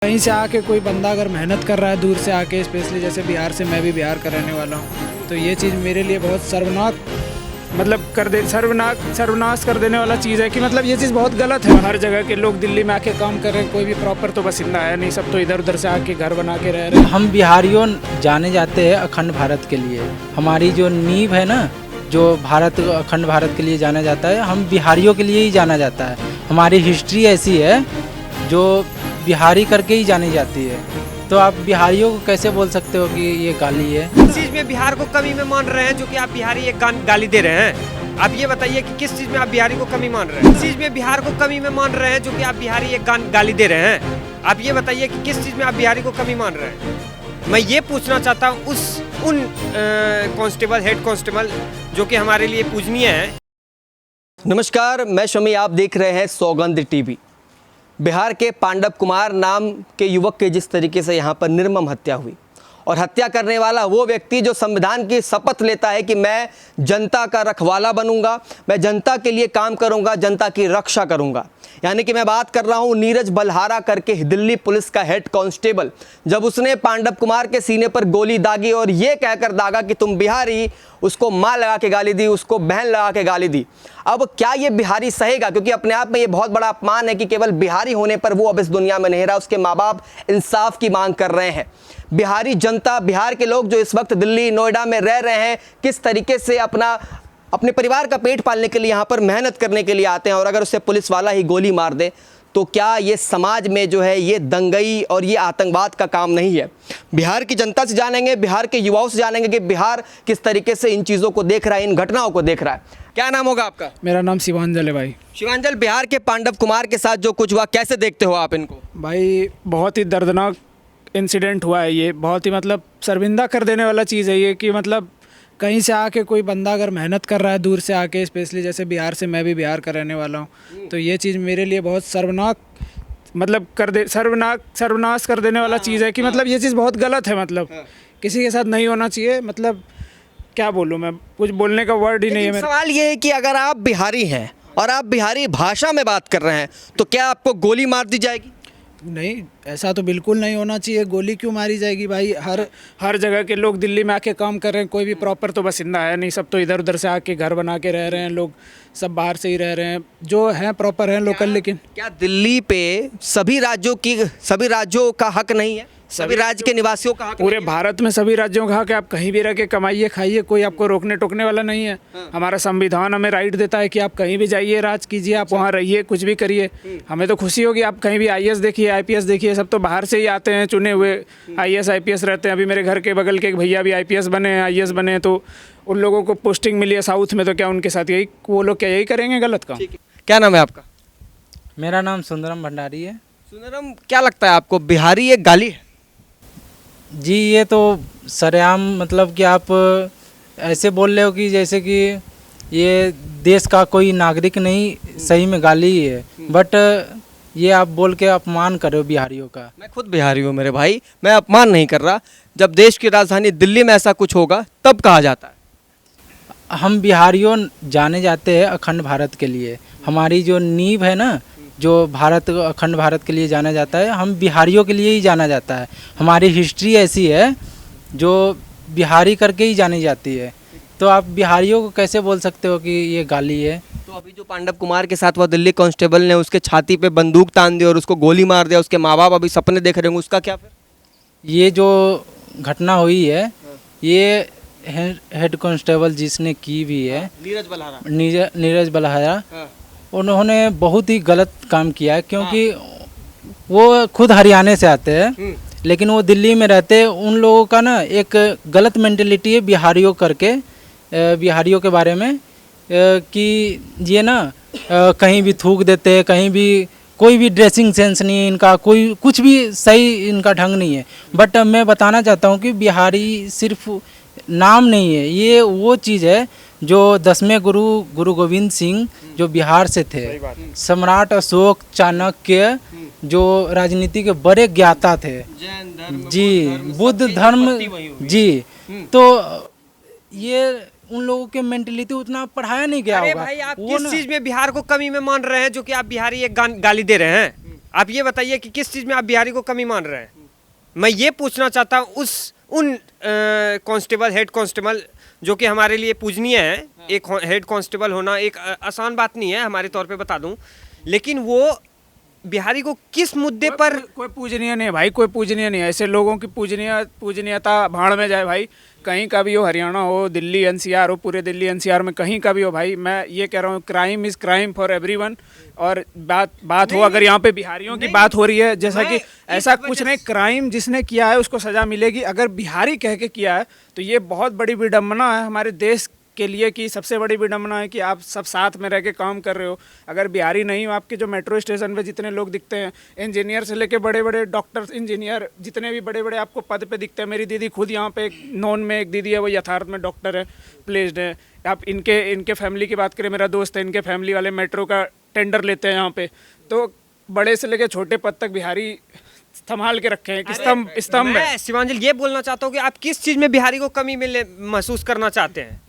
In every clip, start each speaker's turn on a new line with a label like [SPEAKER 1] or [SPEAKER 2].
[SPEAKER 1] कहीं से आके कोई बंदा अगर मेहनत कर रहा है दूर से आके, स्पेशली जैसे बिहार से, मैं भी बिहार का रहने वाला हूँ, तो ये चीज़ मेरे लिए बहुत सर्वनाश कर देने वाला चीज़ है कि मतलब ये चीज़ बहुत गलत है। हर जगह के लोग दिल्ली में आके काम कर रहे हैं, कोई भी प्रॉपर तो बासिंदा है नहीं, सब तो इधर उधर से आके घर बना के रह रहे हैं।
[SPEAKER 2] हम बिहारियों जाने जाते हैं अखंड भारत के लिए। हमारी जो नींव है ना, जो भारत अखंड भारत के लिए जाना जाता है, हम बिहारियों के लिए ही जाना जाता है। हमारी हिस्ट्री ऐसी है जो बिहारी करके ही जानी जाती है। तो आप बिहारियों को कैसे बोल सकते हो कि ये गाली है?
[SPEAKER 3] किस चीज में बिहार को कमी में मान रहे हैं जो कि आप बिहारी एक गाली दे रहे हैं? आप ये बताइए कि किस चीज में आप बिहारी को कमी मान रहे हैं? किस चीज में बिहार को कमी में मान रहे हैं जो कि आप बिहारी एक गाली दे रहे हैं? आप ये बताइए कि किस चीज में आप बिहारी को कमी मान रहे हैं? मैं ये पूछना चाहता हूँ उन कांस्टेबल, हेड कांस्टेबल जो कि हमारे लिए पूजनीय है। नमस्कार, मैं शमी, आप देख रहे हैं सौगंध टीवी। बिहार के पांडव कुमार नाम के युवक के जिस तरीके से यहाँ पर निर्मम हत्या हुई, और हत्या करने वाला वो व्यक्ति जो संविधान की शपथ लेता है कि मैं जनता का रखवाला बनूंगा, मैं जनता के लिए काम करूंगा, जनता की रक्षा करूंगा। यानी कि मैं बात कर रहा हूं नीरज बलहारा करके दिल्ली पुलिस का हेड कांस्टेबल। जब उसने पांडव कुमार के सीने पर गोली दागी और ये कहकर दागा कि तुम बिहारी, उसको माँ लगा के गाली दी, उसको बहन लगा के गाली दी। अब क्या ये बिहारी सहेगा? क्योंकि अपने आप में ये बहुत बड़ा अपमान है कि केवल बिहारी होने पर वो अब इस दुनिया में नहीं रहा। उसके माँ बाप इंसाफ की मांग कर रहे हैं। बिहारी जनता, बिहार के लोग जो इस वक्त दिल्ली, नोएडा में रह रहे हैं, किस तरीके से अपने परिवार का पेट पालने के लिए यहाँ पर मेहनत करने के लिए आते हैं, और अगर उसे पुलिस वाला ही गोली मार दे तो क्या ये समाज में जो है ये दंगई और ये आतंकवाद का काम नहीं है? बिहार की जनता से जानेंगे, बिहार के युवाओं से जानेंगे कि बिहार किस तरीके से इन चीज़ों को देख रहा है, इन घटनाओं को देख रहा है। क्या नाम होगा आपका?
[SPEAKER 1] मेरा नाम शिवांजल है भाई।
[SPEAKER 3] शिवांजल, बिहार के पांडव कुमार के साथ जो कुछ हुआ, कैसे देखते हो आप इनको?
[SPEAKER 1] भाई बहुत ही दर्दनाक इंसिडेंट हुआ है ये, बहुत ही मतलब शर्मिंदा कर देने वाला चीज़ है ये कि मतलब कहीं से आके कोई बंदा अगर मेहनत कर रहा है दूर से आके, स्पेशली जैसे बिहार से, मैं भी बिहार का रहने वाला हूँ, तो ये चीज़ मेरे लिए बहुत सर्वनाश कर देने वाला चीज़ है कि मतलब ये चीज़ बहुत गलत है। मतलब किसी के साथ नहीं होना चाहिए। मतलब क्या बोलूँ मैं, कुछ बोलने का वर्ड ही नहीं है मेरे।
[SPEAKER 3] सवाल ये है कि अगर आप बिहारी हैं और आप बिहारी भाषा में बात कर रहे हैं तो क्या आपको गोली मार दी जाएगी?
[SPEAKER 1] नहीं, ऐसा तो बिल्कुल नहीं होना चाहिए। गोली क्यों मारी जाएगी भाई? हर जगह के लोग दिल्ली में आके काम कर रहे हैं, कोई भी प्रॉपर तो बासिंदा है नहीं, सब तो इधर उधर से आके घर बना के रह रहे हैं। लोग सब बाहर से ही रह रहे हैं, जो हैं प्रॉपर हैं लोकल। लेकिन
[SPEAKER 3] क्या दिल्ली पे सभी राज्यों का हक नहीं है? सभी राज्य के निवासियों का हक
[SPEAKER 1] पूरे
[SPEAKER 3] नहीं है?
[SPEAKER 1] भारत में सभी राज्यों का हक है। आप कहीं भी रह के कमाइए, खाइए, कोई आपको रोकने टोकने वाला नहीं है। हमारा संविधान हमें राइट देता है कि आप कहीं भी जाइए, राज कीजिए, आप वहाँ रहिए, कुछ भी करिए। हमें तो खुशी होगी। आप कहीं भी आईएएस देखिए, आईपीएस देखिए, सब तो बाहर से ही आते हैं, चुने हुए आईएएस आईपीएस रहते हैं। अभी मेरे घर के बगल के एक भैया भी आईपीएस बने हैं, आईएएस बने हैं, तो उन लोगों को पोस्टिंग मिली है साउथ में, तो क्या उनके साथ यही, वो लोग क्या यही करेंगे गलत काम?
[SPEAKER 3] क्या नाम है आपका?
[SPEAKER 2] मेरा नाम सुंदरम भंडारी है।
[SPEAKER 3] सुंदरम, क्या लगता है आपको बिहारी एक गाली है?
[SPEAKER 2] जी, ये तो सरेआम, मतलब कि आप ऐसे बोल रहे हो कि जैसे कि ये देश का कोई नागरिक नहीं, सही में गाली ही है। बट ये आप बोल के अपमान कर रहे हो बिहारियों का।
[SPEAKER 3] मैं खुद बिहारी हूँ मेरे भाई, मैं अपमान नहीं कर रहा। जब देश की राजधानी दिल्ली में ऐसा कुछ होगा तब कहा जाता है।
[SPEAKER 2] हम बिहारियों जाने जाते हैं अखंड भारत के लिए। हमारी जो नींव है ना, जो भारत अखंड भारत के लिए जाना जाता है, हम बिहारियों के लिए ही जाना जाता है। हमारी हिस्ट्री ऐसी है जो बिहारी करके ही जानी जाती है। तो आप बिहारियों को कैसे बोल सकते हो कि ये गाली है?
[SPEAKER 3] तो अभी जो पांडव कुमार के साथ वो दिल्ली कांस्टेबल ने उसके छाती पे बंदूक तान दी और उसको गोली मार दिया, उसके माँ बाप अभी सपने देख रहे होंगे, उसका क्या फिर?
[SPEAKER 2] ये जो घटना हुई है, ये हेड कांस्टेबल जिसने की भी है, नीरज बलहारा, उन्होंने बहुत ही गलत काम किया है। क्योंकि वो खुद हरियाणा से आते हैं, लेकिन वो दिल्ली में रहते हैं। उन लोगों का ना एक गलत मेंटेलिटी है बिहारियों के बारे में, कि ये ना कहीं भी थूक देते हैं, कहीं भी, कोई भी ड्रेसिंग सेंस नहीं है इनका, कोई कुछ भी सही इनका ढंग नहीं है। बट मैं बताना चाहता हूँ कि बिहारी सिर्फ नाम नहीं है, ये वो चीज़ है जो 10वें गुरु गोविंद सिंह जो बिहार से थे, सम्राट अशोक, चाणक्य, जो राजनीति के बड़े ज्ञाता थे जी, बुद्ध धर्म जी। तो ये उन लोगों के मेंटेलिटी उतना पढ़ाया नहीं गया होगा।
[SPEAKER 3] भाई, आप किस चीज में बिहार को कमी में मान रहे हैं जो कि आप बिहारी एक गाली दे रहे हैं? आप ये बताइए कि किस चीज़ में आप बिहारी को कमी मान रहे हैं। मैं ये पूछना चाहता हूँ उन कांस्टेबल, हेड कांस्टेबल जो कि हमारे लिए पूजनीय है। एक हेड कांस्टेबल होना एक आसान बात नहीं है, हमारे तौर पे बता दूं, लेकिन वो बिहारी को किस मुद्दे पर
[SPEAKER 1] कोई पूजनीय नहीं है भाई, कोई पूजनीय नहीं है। ऐसे लोगों की पूजनीयता भाड़ में जाए भाई। कहीं का भी हो, हरियाणा हो, दिल्ली एनसीआर हो, पूरे दिल्ली एनसीआर में कहीं का भी हो भाई, मैं ये कह रहा हूँ crime is crime for everyone. और बात हो, अगर यहाँ पे बिहारियों की बात हो रही है, जैसा कि ऐसा कुछ नहीं, क्राइम जिसने किया है उसको सज़ा मिलेगी। अगर बिहारी कह के किया है तो ये बहुत बड़ी विडम्बना है हमारे देश के लिए, कि सबसे बड़ी विडम्बना है कि आप सब साथ में रह के काम कर रहे हो। अगर बिहारी नहीं हो, आपके जो मेट्रो स्टेशन पे जितने लोग दिखते हैं, इंजीनियर से लेके बड़े बड़े डॉक्टर, इंजीनियर, जितने भी बड़े बड़े आपको पद पे दिखते हैं, मेरी दीदी खुद यहाँ पे एक नॉन में एक दीदी है, वो यथार्थ में डॉक्टर है, प्लेस्ड है। आप इनके फैमिली की बात करें, मेरा दोस्त है, इनके फैमिली वाले मेट्रो का टेंडर लेते हैं यहाँ पे। तो बड़े से लेके छोटे पद तक बिहारी संभाल के रखे हैं कि स्तंभ है।
[SPEAKER 3] शिवांजलि ये बोलना चाहता हूँ कि आप किस चीज़ में बिहारी को कमी महसूस करना चाहते हैं।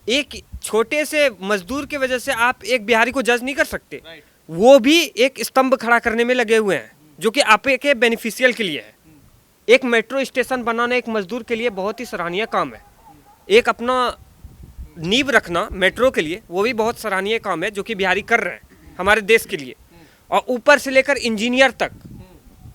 [SPEAKER 3] एक छोटे से मजदूर की वजह से आप एक बिहारी को जज नहीं कर सकते। वो भी एक स्तंभ खड़ा करने में लगे हुए हैं जो कि आपके बेनिफिशियल के लिए है। एक मेट्रो स्टेशन बनाना एक मजदूर के लिए बहुत ही सराहनीय काम है। एक अपना नींव रखना मेट्रो के लिए, वो भी बहुत सराहनीय काम है जो कि बिहारी कर रहे हैं हमारे देश के लिए। और ऊपर से लेकर इंजीनियर तक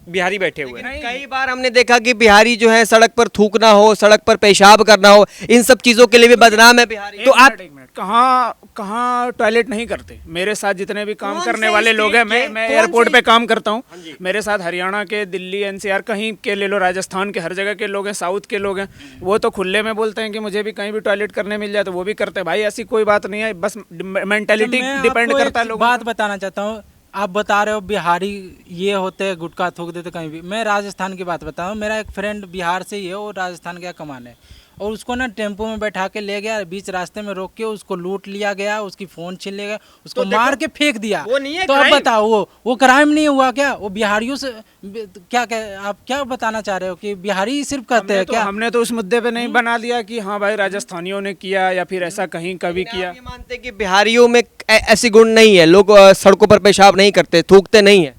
[SPEAKER 3] बिहारी बैठे हुए हैं।
[SPEAKER 4] कई बार हमने देखा कि बिहारी जो है सड़क पर थूकना हो, सड़क पर पेशाब करना हो, इन सब चीजों के लिए भी बदनाम है बिहारी।
[SPEAKER 3] तो आप
[SPEAKER 1] कहाँ टॉयलेट नहीं करते। मेरे साथ जितने भी काम करने वाले लोग हैं, मैं एयरपोर्ट पे काम करता हूँ, मेरे साथ हरियाणा के, दिल्ली एनसीआर, कहीं के ले लो, राजस्थान के, हर जगह के लोग हैं, साउथ के लोग हैं। वो तो खुले में बोलते हैं कि मुझे भी कहीं भी टॉयलेट करने मिल जाए तो वो भी करते हैं भाई। ऐसी कोई बात नहीं है, बस मेंटेलिटी डिपेंड करता है लोगों।
[SPEAKER 2] बात बताना चाहता हूँ, आप बता रहे हो बिहारी ये होते हैं, गुटखा थूक देते कहीं भी। मैं राजस्थान की बात बताऊँ, मेरा एक फ्रेंड बिहार से ही है, वो राजस्थान गया कमाने, और उसको ना टेम्पो में बैठा के ले गया, बीच रास्ते में रोक के उसको लूट लिया गया, उसकी फ़ोन छीन लिया गया, उसको मार के फेंक दिया।
[SPEAKER 3] वो नहीं है
[SPEAKER 2] तो अब
[SPEAKER 3] crime?
[SPEAKER 2] बताओ, वो क्राइम नहीं हुआ क्या? वो बिहारियों से आप क्या बताना चाह रहे हो कि बिहारी सिर्फ करते हैं क्या?
[SPEAKER 1] हमने तो उस मुद्दे पे नहीं बना दिया कि हाँ भाई राजस्थानियों ने किया या फिर ऐसा कहीं कभी किया।
[SPEAKER 4] आप ये मानते हैं कि बिहारियों में ऐसी गुण नहीं है, लोग सड़कों पर पेशाब नहीं करते, थूकते नहीं है?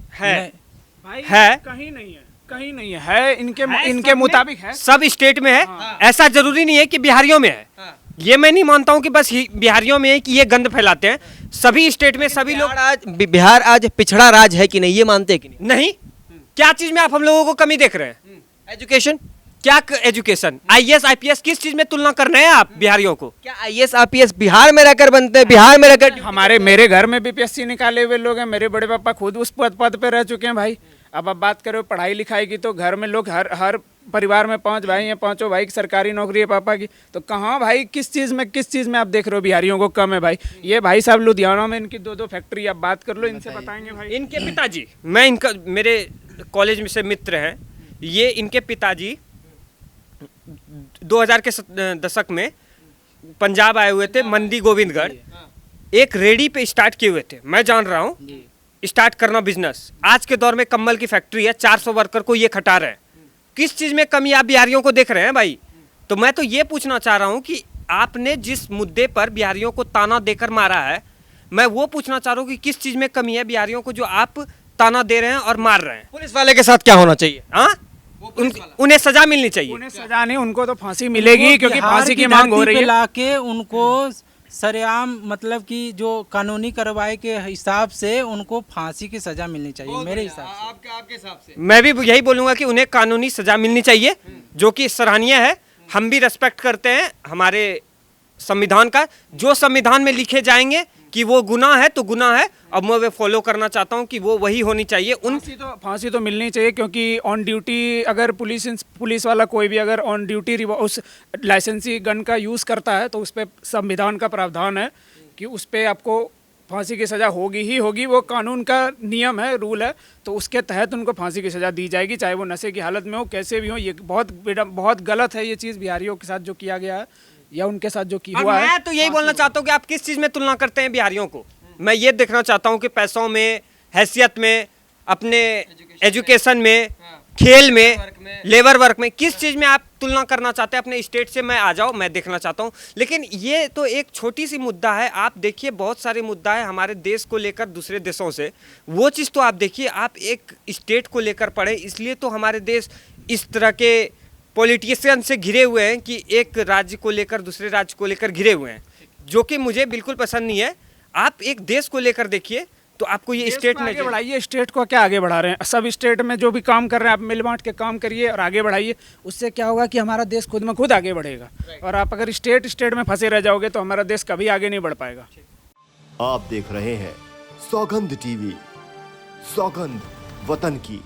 [SPEAKER 1] भाई
[SPEAKER 3] है?
[SPEAKER 1] कहीं नहीं है, कहीं नहीं है, इनके मुताबिक है।
[SPEAKER 3] सब स्टेट में है। ऐसा जरूरी नहीं है कि बिहारियों में है। ये मैं नहीं मानता हूँ कि बस बिहारियों में है कि ये गंद फैलाते हैं। सभी स्टेट में सभी लोग।
[SPEAKER 4] बिहार आज पिछड़ा राज्य है कि नहीं, ये मानते हैं कि
[SPEAKER 3] नहीं? क्या चीज में आप हम लोगों को कमी देख रहे हैं?
[SPEAKER 4] एजुकेशन?
[SPEAKER 3] क्या एजुकेशन? आईएएस आईपीएस किस चीज में तुलना कर रहे हैं आप बिहारियों को?
[SPEAKER 4] क्या आईएएस आईपीएस बिहार में रहकर बनते हैं? बिहार में रहकर
[SPEAKER 1] मेरे घर में बीपीएससी निकाले हुए लोग हैं, मेरे बड़े पापा खुद उस पद पे रह चुके हैं भाई। अब आप बात करो पढ़ाई लिखाई की, तो घर में लोग हर परिवार में 5 भाई हैं, 5 भाई की सरकारी नौकरी है पापा की। तो कहाँ भाई किस चीज़ में आप देख रहे हो बिहारियों को कम है भाई? ये भाई साहब लुधियाना में इनकी 2 फैक्ट्री, आप बात कर लो, इनसे बताएंगे भाई।
[SPEAKER 3] इनके पिताजी, मैं इनका, मेरे कॉलेज में से मित्र हैं ये, इनके पिताजी 2000 के दशक में पंजाब आए हुए थे, मंडी गोविंदगढ़, एक रेडी पे स्टार्ट किए हुए थे। मैं जान रहा हूँ स्टार्ट करना बिजनेस। आज के दौर में कम्बल की फैक्ट्री है, 400 वर्कर को ये खटा रहे हैं। किस चीज़ में कमी आप बिहारियों को देख रहे हैं भाई? तो मैं तो ये पूछना चाह रहा हूँ कि आपने जिस मुद्दे पर बिहारियों को ताना देकर मारा है, मैं वो पूछना चाह रहा हूँ कि किस चीज़ में कमी है बिहारियों को जो आप ताना दे रहे हैं और मार रहे हैं?
[SPEAKER 4] पुलिस वाले के साथ क्या होना चाहिए?
[SPEAKER 3] हाँ, उन्हें सजा मिलनी चाहिए।
[SPEAKER 1] उन्हें सजा नहीं, उनको तो फांसी मिलेगी, क्योंकि फांसी की मांग हो रही है।
[SPEAKER 2] लाके उनको सरेआम, मतलब कि जो कानूनी कार्रवाई के हिसाब से उनको फांसी की सजा मिलनी चाहिए मेरे हिसाब से।
[SPEAKER 4] आपके हिसाब से
[SPEAKER 3] मैं भी यही बोलूंगा कि उन्हें कानूनी सजा मिलनी चाहिए, जो कि सराहनीय है। हम भी रेस्पेक्ट करते हैं हमारे संविधान का। जो संविधान में लिखे जाएंगे कि वो गुनाह है तो गुनाह है, अब मैं वो फॉलो करना चाहता हूँ कि वो वही होनी चाहिए।
[SPEAKER 1] फांसी तो मिलनी चाहिए, क्योंकि ऑन ड्यूटी अगर पुलिस वाला कोई भी अगर ऑन ड्यूटी उस लाइसेंसी गन का यूज़ करता है तो उस पर संविधान का प्रावधान है कि उस पर आपको फांसी की सज़ा होगी ही होगी। वो कानून का नियम है, रूल है, तो उसके तहत उनको फांसी की सज़ा दी जाएगी, चाहे वो नशे की हालत में हो, कैसे भी हो। ये बहुत गलत है ये चीज़ बिहारियों के साथ जो किया गया है या उनके साथ जो की हुआ है।
[SPEAKER 3] मैं तो यही बोलना चाहता हूँ कि आप किस चीज़ में तुलना करते हैं बिहारियों को? मैं ये देखना चाहता हूँ कि पैसों में, हैसियत में, अपने एजुकेशन में, खेल में, लेबर वर्क में, किस चीज में आप तुलना करना चाहते हैं अपने स्टेट से? मैं आ जाओ, मैं देखना चाहता हूँ। लेकिन ये तो एक छोटी सी मुद्दा है, आप देखिए बहुत सारे मुद्दा है हमारे देश को लेकर दूसरे देशों से, वो चीज़ तो आप देखिए। आप एक स्टेट को लेकर पढ़े, इसलिए तो हमारे देश इस तरह के पॉलिटिशियन से घिरे हुए हैं कि एक राज्य को लेकर दूसरे राज्य को लेकर घिरे हुए हैं, जो कि मुझे बिल्कुल पसंद नहीं है। आप एक देश को लेकर देखिए तो आपको ये स्टेट में
[SPEAKER 1] आगे बढ़ाइए। स्टेट को क्या आगे बढ़ा रहे हैं? सब स्टेट में जो भी काम कर रहे हैं आप मिल बांट के काम करिए और आगे बढ़ाइए। उससे क्या होगा कि हमारा देश खुद में खुद आगे बढ़ेगा। और आप अगर स्टेट में फंसे रह जाओगे तो हमारा देश कभी आगे नहीं बढ़ पाएगा।
[SPEAKER 5] आप देख रहे हैं सौगंध टीवी, सौगंध वतन की।